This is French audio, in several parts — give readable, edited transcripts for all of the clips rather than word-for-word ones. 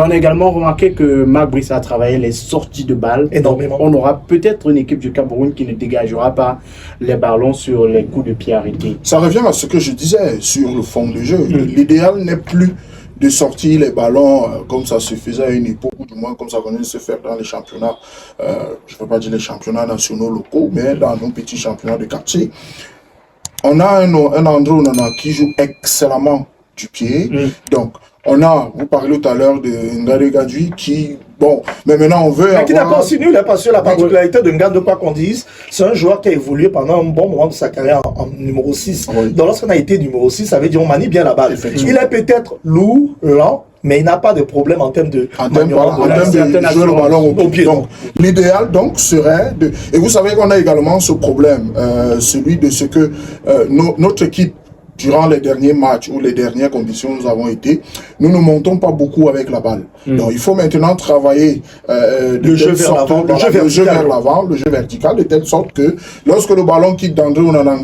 On a également remarqué que Marc Brice a travaillé les sorties de balles. Énormément. On aura peut-être une équipe du Cameroun qui ne dégagera pas les ballons sur les coups de pied arrêtés. Ça revient à ce que je disais sur le fond de jeu. L'idéal n'est plus de sortir les ballons comme ça se faisait à une époque, ou du moins comme ça connaît se faire dans les championnats, je ne peux pas dire les championnats nationaux locaux, mais dans nos petits championnats de quartier. On a un André Onana qui joue excellemment du pied. Donc, vous parlez tout à l'heure de Ngare Gadji qui, bon, mais maintenant on veut. Mais qui n'a pas aussi nul, parce que la particularité de Ngare, de quoi qu'on dise, c'est un joueur qui a évolué pendant un bon moment de sa carrière en numéro 6. Oui. Donc, lorsqu'on a été numéro 6, ça veut dire on manie bien la balle. Il est peut-être lourd, lent, mais il n'a pas de problème en termes de jouer le ballon au pied. Donc, l'idéal donc serait de. Et vous savez qu'on a également ce problème, celui de ce que notre équipe, durant les derniers matchs ou les dernières conditions où nous avons été, nous ne montons pas beaucoup avec la balle. Donc il faut maintenant travailler le jeu vers l'avant, le jeu vertical, de telle sorte que lorsque le ballon quitte d'André Onana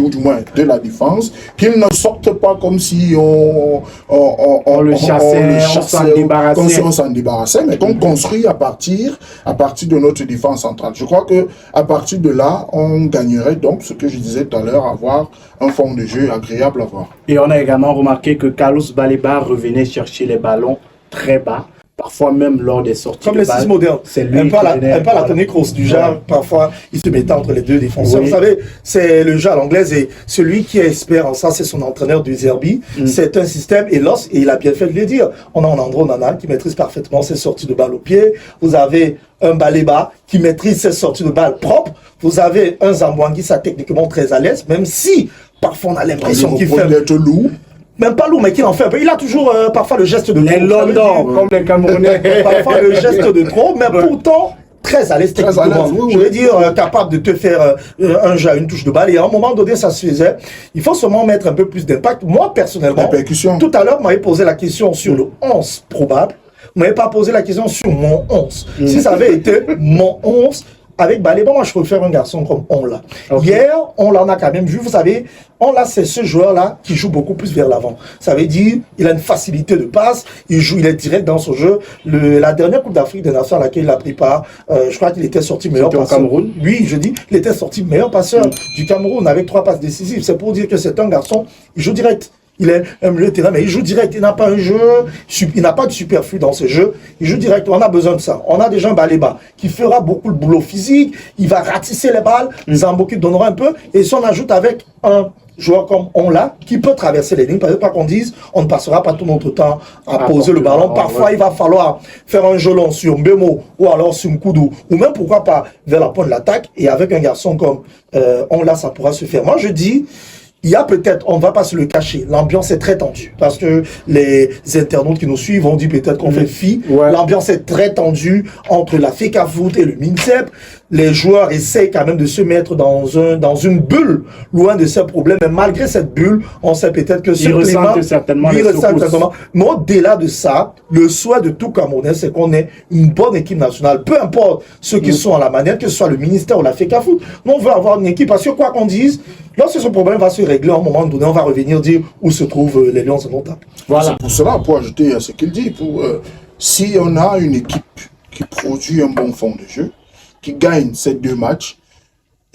ou du moins de la défense, qu'il ne sorte pas comme si on le chassait, on s'en débarrassait, mais qu'on construit à partir de notre défense centrale. Je crois que à partir de là, on gagnerait donc ce que je disais tout à l'heure, avoir un fond de jeu agréable à voir. Et on a également remarqué que Carlos Baleba revenait chercher les ballons très bas, parfois même lors des sorties comme de les balles. six modernes. C'est lui un peu la Toni Kroos du genre, parfois il se mettait entre les deux défenseurs. Oui. Vous savez, c'est le jeu à l'anglaise et celui qui est expert en ça, c'est son entraîneur du Zerbi. C'est un système et il a bien fait de le dire. On a un André Onana qui maîtrise parfaitement ses sorties de balles au pied. Vous avez un Baleba qui maîtrise ses sorties de balles propres. Vous avez un Zambouangui, ça techniquement très à l'aise, même si parfois on a l'impression qu'il fait lourd. Même pas lourd, mais qu'il en fait un peu. Il a toujours parfois le geste de les London, comme les Camerounais. Parfois le geste de trop, mais pourtant très à l'aise techniquement. Je veux dire, capable de te faire un jeu à une touche de balle. Et à un moment donné, ça se faisait. Il faut seulement mettre un peu plus d'impact. Moi, personnellement, tout à l'heure, vous m'avez posé la question sur le 11 probable. Vous m'avez pas posé la question sur mon 11. Si ça avait été mon 11, avec Baleba, moi je préfère un garçon comme Onla. Hier, on l'en a quand même vu, vous savez, Onla c'est ce joueur-là qui joue beaucoup plus vers l'avant. Ça veut dire, il a une facilité de passe, il est direct dans son jeu. La dernière Coupe d'Afrique des Nations à laquelle il a pris part, je crois qu'il était sorti meilleur passeur. Au Cameroun. Oui, je dis, il était sorti meilleur passeur du Cameroun avec 3 passes décisives. C'est pour dire que c'est un garçon, il joue direct. Il est un milieu de terrain, mais il joue direct. Il n'a pas un jeu, il n'a pas de superflu dans ce jeu. Il joue direct. On a besoin de ça. On a déjà un Baleba qui fera beaucoup le boulot physique. Il va ratisser les balles. Zambo qui donnera un peu. Et si on ajoute avec un joueur comme Onla qui peut traverser les lignes, parce que pas qu'on dise, on ne passera pas tout notre temps à poser le ballon. Parfois, il va falloir faire un jeu long sur Mbemo ou alors sur Mkoudou, ou même pourquoi pas vers la pointe de l'attaque. Et avec un garçon comme Onla, ça pourra se faire. Moi, je dis, il y a peut-être, on ne va pas se le cacher, l'ambiance est très tendue. Parce que les internautes qui nous suivent ont dit peut-être qu'on fait fi. L'ambiance est très tendue entre la FECAFOOT et le MINSEP. Les joueurs essayent quand même de se mettre dans une bulle, loin de ces problèmes. Mais malgré cette bulle, on sait peut-être que ils ressentent certainement les secousses. Mais au-delà de ça, le souhait de tout Camerounais, c'est qu'on ait une bonne équipe nationale. Peu importe ceux qui sont à la manette, que ce soit le ministère ou la FECAFOOT. Nous, on veut avoir une équipe. Parce que quoi qu'on dise, lorsque ce problème va se régler, à un moment donné, on va revenir dire où se trouvent les Lions de nos tables. Voilà. C'est pour cela, pour ajouter à ce qu'il dit, si on a une équipe qui produit un bon fond de jeu, qui gagne ces 2 matchs,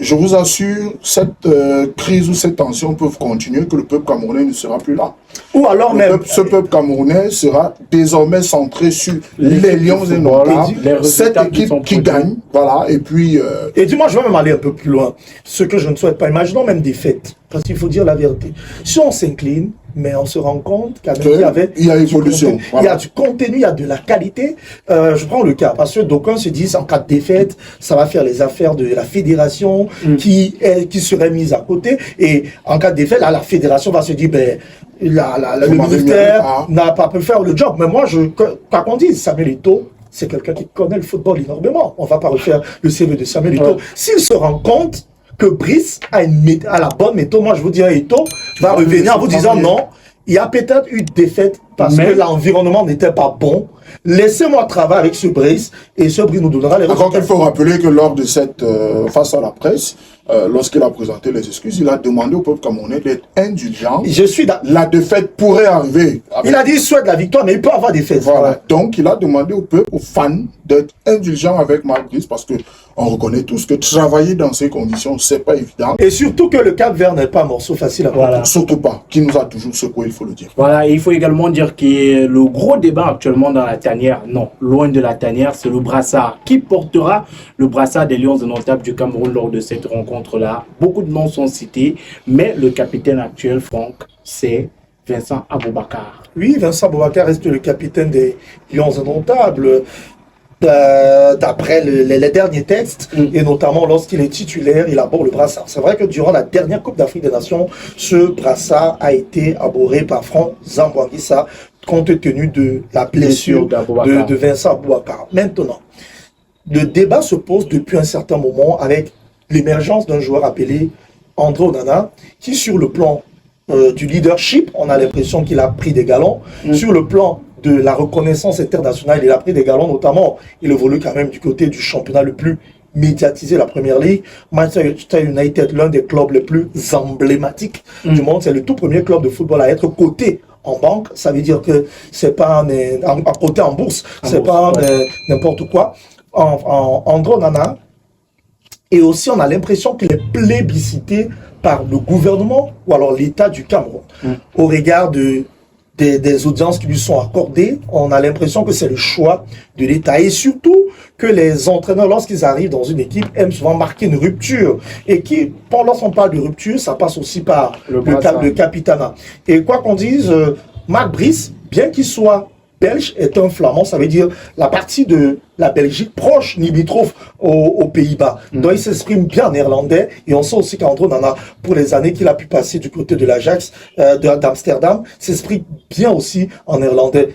je vous assure, cette crise ou cette tension peuvent continuer, que le peuple camerounais ne sera plus là. Ou alors ce peuple camerounais sera désormais centré sur les Lions et Noirs, cette équipe qui gagne, voilà, et puis... Et dis-moi, je vais même aller un peu plus loin. Ce que je ne souhaite pas, imaginons même des fêtes, parce qu'il faut dire la vérité. Si on s'incline, mais on se rend compte qu'il y a évolution. Il y a du contenu, il y a de la qualité. Je prends le cas, parce que d'aucuns se disent en cas de défaite, ça va faire les affaires de la fédération qui serait mise à côté. Et en cas de défaite, là, la fédération va se dire, ben, le ministère n'a pas pu faire le job. Mais moi, quoi qu'on dise, Samuel Eto'o, c'est quelqu'un qui connaît le football énormément. On ne va pas refaire le CV de Samuel Eto'o. S'il se rend compte que Brice a la bonne méthode, moi je vous dirais, Eto'o va revenir en vous disant non, il y a peut-être eu défaite parce que l'environnement n'était pas bon. Laissez-moi travailler avec ce Brice et ce Brice nous donnera les résultats. Encore qu'il faut rappeler que lors de cette face à la presse, lorsqu'il a présenté les excuses, il a demandé au peuple camerounais d'être indulgent. Je suis La défaite pourrait arriver. Il a dit il souhaite la victoire, mais il peut avoir des faits. Voilà. Donc, il a demandé au peuple, aux fans, d'être indulgents avec Marc Brice parce que on reconnaît tous que travailler dans ces conditions, c'est pas évident. Et surtout que le Cap-Vert n'est pas un morceau facile à voir. Voilà. Surtout pas, qui nous a toujours secoué, il faut le dire. Voilà, et il faut également dire que le gros débat actuellement dans la tanière, non, loin de la tanière, c'est le brassard. Qui portera le brassard des Lions indomptables du Cameroun lors de cette rencontre-là? Beaucoup de noms sont cités, mais le capitaine actuel, Franck, c'est Vincent Aboubakar. Oui, Vincent Aboubakar reste le capitaine des Lions indomptables. D'après les derniers textes, et notamment lorsqu'il est titulaire, il aborde le brassard. C'est vrai que durant la dernière Coupe d'Afrique des Nations, ce brassard a été abordé par Franck Zamboanguissa compte tenu de la blessure de Vincent Aboubakar. Maintenant, le débat se pose depuis un certain moment avec l'émergence d'un joueur appelé André Onana, qui sur le plan du leadership, on a l'impression qu'il a pris des galons. Sur le plan de la reconnaissance internationale, il a pris des galons, notamment, il évolue quand même du côté du championnat le plus médiatisé, la Première Ligue. Manchester United, l'un des clubs les plus emblématiques du monde, c'est le tout premier club de football à être coté en banque. Ça veut dire que c'est pas coté en bourse, c'est pas n'importe quoi. André Onana, et aussi on a l'impression qu'il est plébiscité par le gouvernement ou alors l'État du Cameroun. Au regard des audiences qui lui sont accordées, on a l'impression que c'est le choix de l'État. Et surtout que les entraîneurs, lorsqu'ils arrivent dans une équipe, aiment souvent marquer une rupture. Et lorsqu'on parle de rupture, ça passe aussi par le capitanat. Et quoi qu'on dise, Marc Brice, bien qu'il soit belge, est un flamand, ça veut dire la partie de la Belgique proche, limitrophe aux Pays-Bas. Donc il s'exprime bien en néerlandais, et on sait aussi qu'André Onana, pour les années qu'il a pu passer du côté de l'Ajax, d'Amsterdam, s'exprime bien aussi en néerlandais.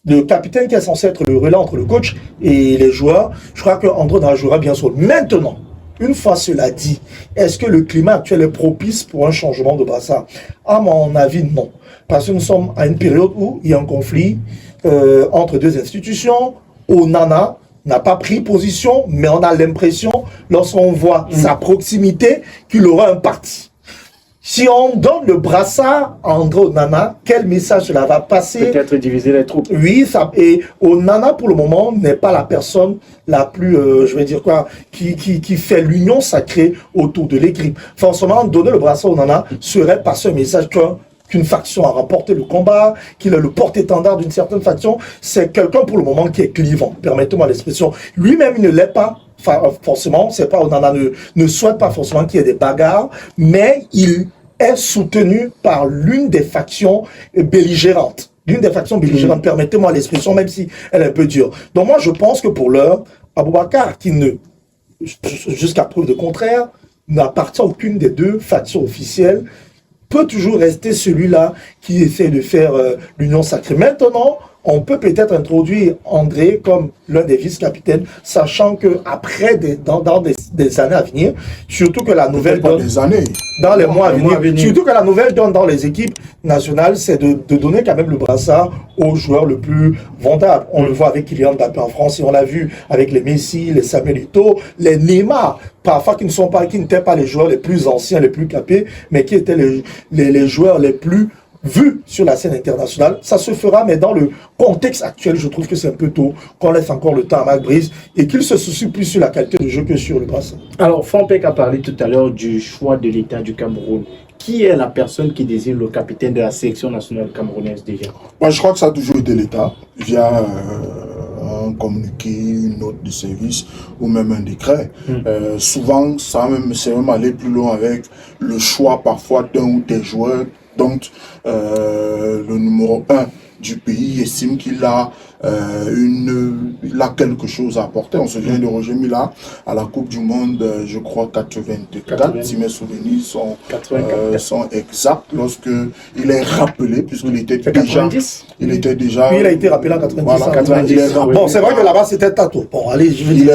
Le capitaine qui est censé être le relais entre le coach et les joueurs, je crois qu'André Onana jouera bien sûr. Maintenant, une fois cela dit, est-ce que le climat actuel est propice pour un changement de brassard? À mon avis, non. Parce que nous sommes à une période où il y a un conflit entre deux institutions. Onana n'a pas pris position, mais on a l'impression, lorsqu'on voit sa proximité, qu'il aura un parti. Si on donne le brassard à André Onana, quel message cela va passer? Peut-être diviser les troupes. Oui, et Onana, pour le moment, n'est pas la personne la plus, je vais dire quoi, qui fait l'union sacrée autour de l'équipe. Forcément, donner le brassard à Onana serait passer un message qu'une faction a remporté le combat, qu'il est le porte-étendard d'une certaine faction. C'est quelqu'un, pour le moment, qui est clivant. Permettez-moi l'expression. Lui-même, il ne l'est pas. Forcément, c'est pas Onana ne souhaite pas forcément qu'il y ait des bagarres, mais il est soutenu par l'une des factions belligérantes. L'une des factions belligérantes, permettez-moi l'expression, même si elle est un peu dure. Donc moi, je pense que pour l'heure, Aboubakar, qui ne, jusqu'à preuve de contraire, n'appartient à aucune des deux factions officielles, peut toujours rester celui-là qui essaie de faire l'union sacrée. Maintenant, on peut peut-être introduire André comme l'un des vice-capitaines, sachant que après dans des années à venir, surtout que la nouvelle donne des années, dans les mois à venir, surtout que la nouvelle donne dans les équipes nationales, c'est de donner quand même le brassard aux joueurs le plus vendables. On le voit avec Kylian Mbappé en France, et on l'a vu avec les Messi, les Samuel Eto'o, les Neymar, parfois qui n'étaient pas les joueurs les plus anciens, les plus capés, mais qui étaient les joueurs les plus vus sur la scène internationale. Ça se fera, mais dans le contexte actuel, je trouve que c'est un peu tôt, qu'on laisse encore le temps à Marc Brice et qu'il se soucie plus sur la qualité de jeu que sur le brassard. Alors, Franck a parlé tout à l'heure du choix de l'État du Cameroun. Qui est la personne qui désigne le capitaine de la sélection nationale camerounaise déjà? Moi, je crois que ça a toujours été l'État, via un communiqué, une note de service ou même un décret. Souvent, c'est même aller plus loin avec le choix parfois d'un ou des joueurs dont le numéro 1 du pays estime qu'il a quelque chose à apporter. On se souvient de Roger Mila à la Coupe du Monde, je crois 84, si mes souvenirs sont exacts, lorsque il est rappelé, puisqu'il était déjà... Il était déjà... Oui, il a été rappelé en 90. Voilà, 90. Bon, c'est vrai que là-bas, c'était Tato. Bon, allez, je vais dire...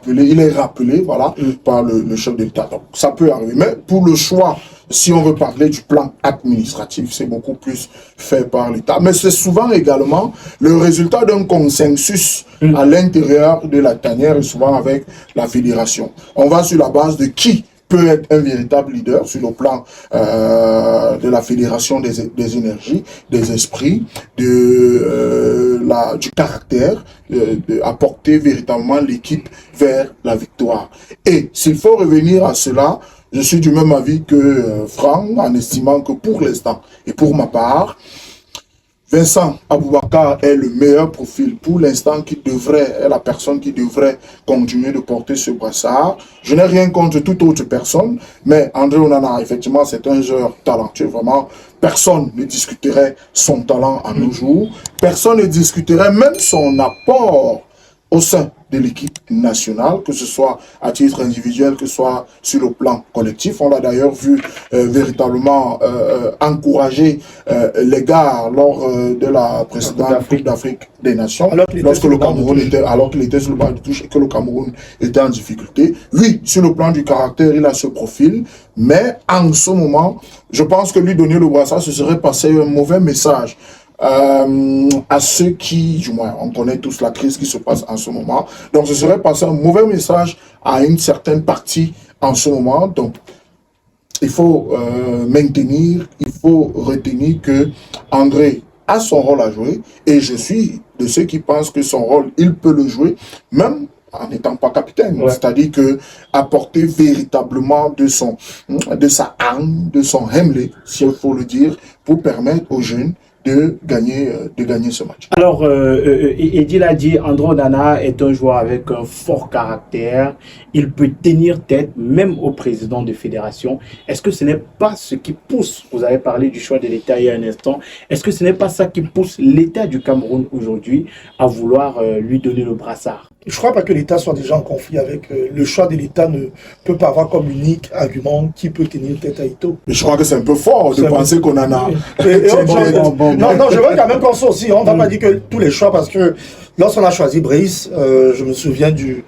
Il est rappelé, voilà, par le chef de l'État. Donc, ça peut arriver. Mais pour le choix, si on veut parler du plan administratif, c'est beaucoup plus fait par l'État. Mais c'est souvent également le résultat d'un consensus à l'intérieur de la tanière et souvent avec la fédération. On va sur la base de qui peut être un véritable leader sur le plan de la fédération des énergies, des esprits, du caractère, apporter véritablement l'équipe vers la victoire. Et s'il faut revenir à cela, je suis du même avis que Franck, en estimant que pour l'instant, et pour ma part, Vincent Aboubakar est le meilleur profil pour l'instant est la personne qui devrait continuer de porter ce brassard. Je n'ai rien contre toute autre personne, mais André Onana, effectivement, c'est un joueur talentueux, vraiment. Personne ne discuterait son talent à nos jours. Personne ne discuterait même son apport au sein de l'équipe nationale, que ce soit à titre individuel, que ce soit sur le plan collectif. On l'a d'ailleurs vu véritablement encourager les gars lors de la précédente Coupe d'Afrique des Nations, lorsque le Cameroun était, alors qu'il était sur le banc de touche et que le Cameroun était en difficulté. Oui, sur le plan du caractère, il a ce profil, mais en ce moment, je pense que lui donner le brassard, ce serait passer un mauvais message à ceux qui, du moins, on connaît tous la crise qui se passe en ce moment. Donc, ce serait passer un mauvais message à une certaine partie en ce moment. Donc, il faut maintenir, il faut retenir que André a son rôle à jouer. Et je suis de ceux qui pensent que son rôle, il peut le jouer, même en n'étant pas capitaine. Ouais. C'est-à-dire que apporter véritablement de sa âme, de son Hemley, s'il faut le dire, pour permettre aux jeunes de gagner ce match. Alors, Eddie l'a dit, André Onana est un joueur avec un fort caractère. Il peut tenir tête même au président de fédération. Est-ce que ce n'est pas ce qui pousse, vous avez parlé du choix de l'État il y a un instant, est-ce que ce n'est pas ça qui pousse l'État du Cameroun aujourd'hui à vouloir lui donner le brassard? Je ne crois pas que l'État soit déjà en conflit avec le choix de l'État ne peut pas avoir comme unique argument qui peut tenir tête à Ito. Mais je crois que c'est un peu fort de penser qu'on en a. Non, je veux quand même qu'on soit aussi. On ne va pas dire que tous les choix, parce que lorsqu'on a choisi Brice, je me souviens de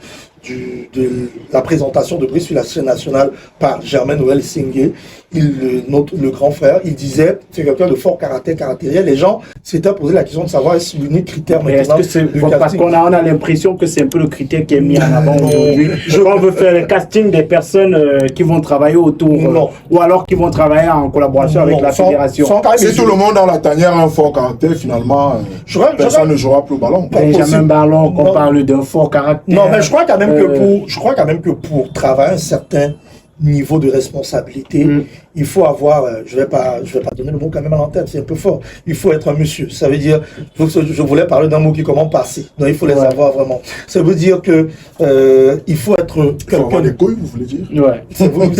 la présentation de Brice sur la scène nationale par Germain Noël Singé, le grand frère. Il disait c'est quelqu'un de fort caractériel. Les gens s'étaient posé la question de savoir si l'unique critère maintenant. Est-ce que c'est parce qu'on a l'impression que c'est un peu le critère qui est mis en avant aujourd'hui. On veut faire le casting des personnes qui vont travailler autour, ou alors qui vont travailler en collaboration avec la fédération. Si tout le monde dans la tanière a un fort caractère, finalement, personne ne jouera plus au ballon. Benjamin Ballon, qu'on parle d'un fort caractère. Non, mais je crois quand même que pour travailler un certain niveau de responsabilité, il faut avoir, je vais pas donner le mot quand même à l'antenne, c'est un peu fort, il faut être un monsieur. Ça veut dire, je voulais parler d'un mot qui commence par C, donc il faut les avoir vraiment. Ça veut dire que il faut être quelqu'un de couilles, vous voulez dire? Ouais. Donc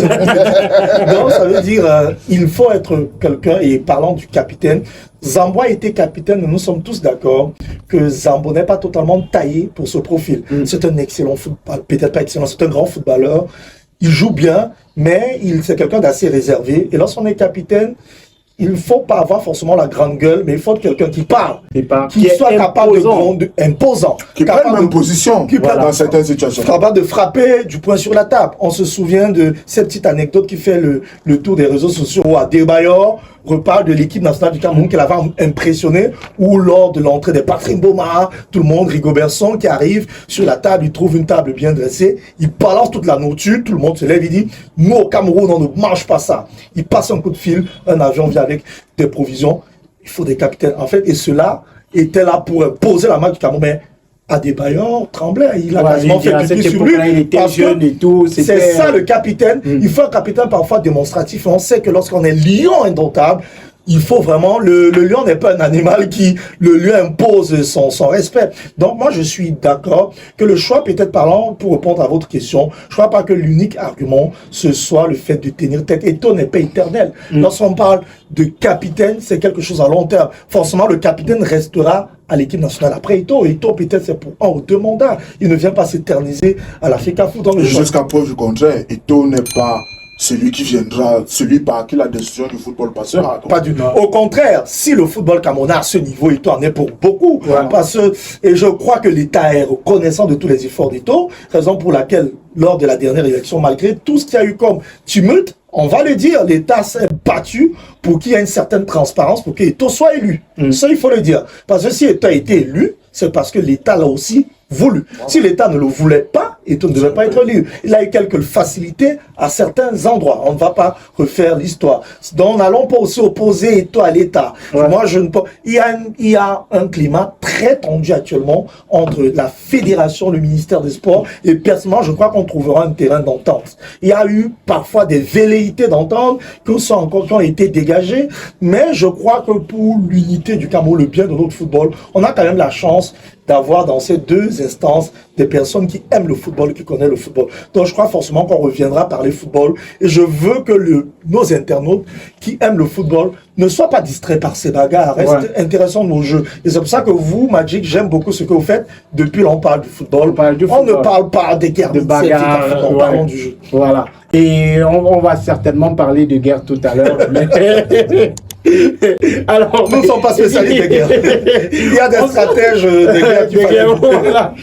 ça veut dire, il faut être quelqu'un, et parlant du capitaine, Zambo a été capitaine, nous sommes tous d'accord que Zambo n'est pas totalement taillé pour ce profil. C'est un excellent footballeur, peut-être pas excellent, c'est un grand footballeur. Il joue bien, mais c'est quelqu'un d'assez réservé. Et lorsqu'on est capitaine, il ne faut pas avoir forcément la grande gueule, mais il faut quelqu'un qui parle, qui soit capable imposant, qui prenne même position dans certaines situations. Capable de frapper du poing sur la table. On se souvient de cette petite anecdote qui fait le tour des réseaux sociaux où Adebayor reparle de l'équipe nationale du Cameroun qu'elle avait impressionné, ou lors de l'entrée des Patrick Boma, tout le monde, Rigobertson qui arrive sur la table, il trouve une table bien dressée, il balance toute la nourriture, tout le monde se lève, il dit « Nous au Cameroun, on ne mange pas ça ». Il passe un coup de fil, un avion vient avec des provisions, il faut des capitaines. En fait, et cela était là pour poser la main du Cameroun, mais Adebayor tremblait, il a quasiment fait pipi sur lui, il était jeune et tout. C'est ça le capitaine, il faut un capitaine parfois démonstratif, et on sait que lorsqu'on est lion indomptable, il faut vraiment, le lion n'est pas un animal qui, le lion impose son respect. Donc moi je suis d'accord que le choix, peut-être parlant, pour répondre à votre question, je crois pas que l'unique argument, ce soit le fait de tenir tête. Eto'o n'est pas éternel. Lorsqu'on parle de capitaine, c'est quelque chose à long terme. Forcément le capitaine restera à l'équipe nationale. Après Eto'o peut-être c'est pour 1 ou 2 mandats. Il ne vient pas s'éterniser à la FECAFOOT. Jusqu'à preuve du contraire, Eto'o n'est pas celui qui viendra, celui par qui la décision du football passera. Pas du tout. Au contraire, si le football camerounais à ce niveau, Eto'o en est pour beaucoup. Parce que, et je crois que l'État est reconnaissant de tous les efforts d'Eto'o, raison pour laquelle, lors de la dernière élection, malgré tout ce qu'il y a eu comme tumulte, on va le dire, l'État s'est battu pour qu'il y ait une certaine transparence, pour qu'Eto'o soit élu. Ça, il faut le dire. Parce que si Eto'o a été élu, c'est parce que l'État l'a aussi voulu. Si l'État ne le voulait pas, et ne devait pas être libre. Il a eu quelques facilités à certains endroits. On ne va pas refaire l'histoire. Donc, n'allons pas aussi opposer État à l'État. Ouais. Moi, je ne peux. Il y a un climat très tendu actuellement entre la fédération, le ministère des Sports, et personnellement, je crois qu'on trouvera un terrain d'entente. Il y a eu parfois des velléités d'entente qui ont été dégagées, mais je crois que pour l'unité du Cameroun, le bien de notre football, on a quand même la chance d'avoir dans ces deux instances des personnes qui aiment le football, qui connaissent le football. Donc je crois forcément qu'on reviendra parler football, et je veux que nos internautes qui aiment le football ne soient pas distraits par ces bagarres, restent intéressants nos jeux. Et c'est pour ça que vous, Magic, j'aime beaucoup ce que vous faites. Depuis là, on parle du football. On ne parle pas des guerres de bagarres, on parle du jeu. Voilà. Et on va certainement parler de guerre tout à l'heure. Alors, nous ne sommes pas spécialistes de guerre. Il y a des stratèges de guerre qui voilà.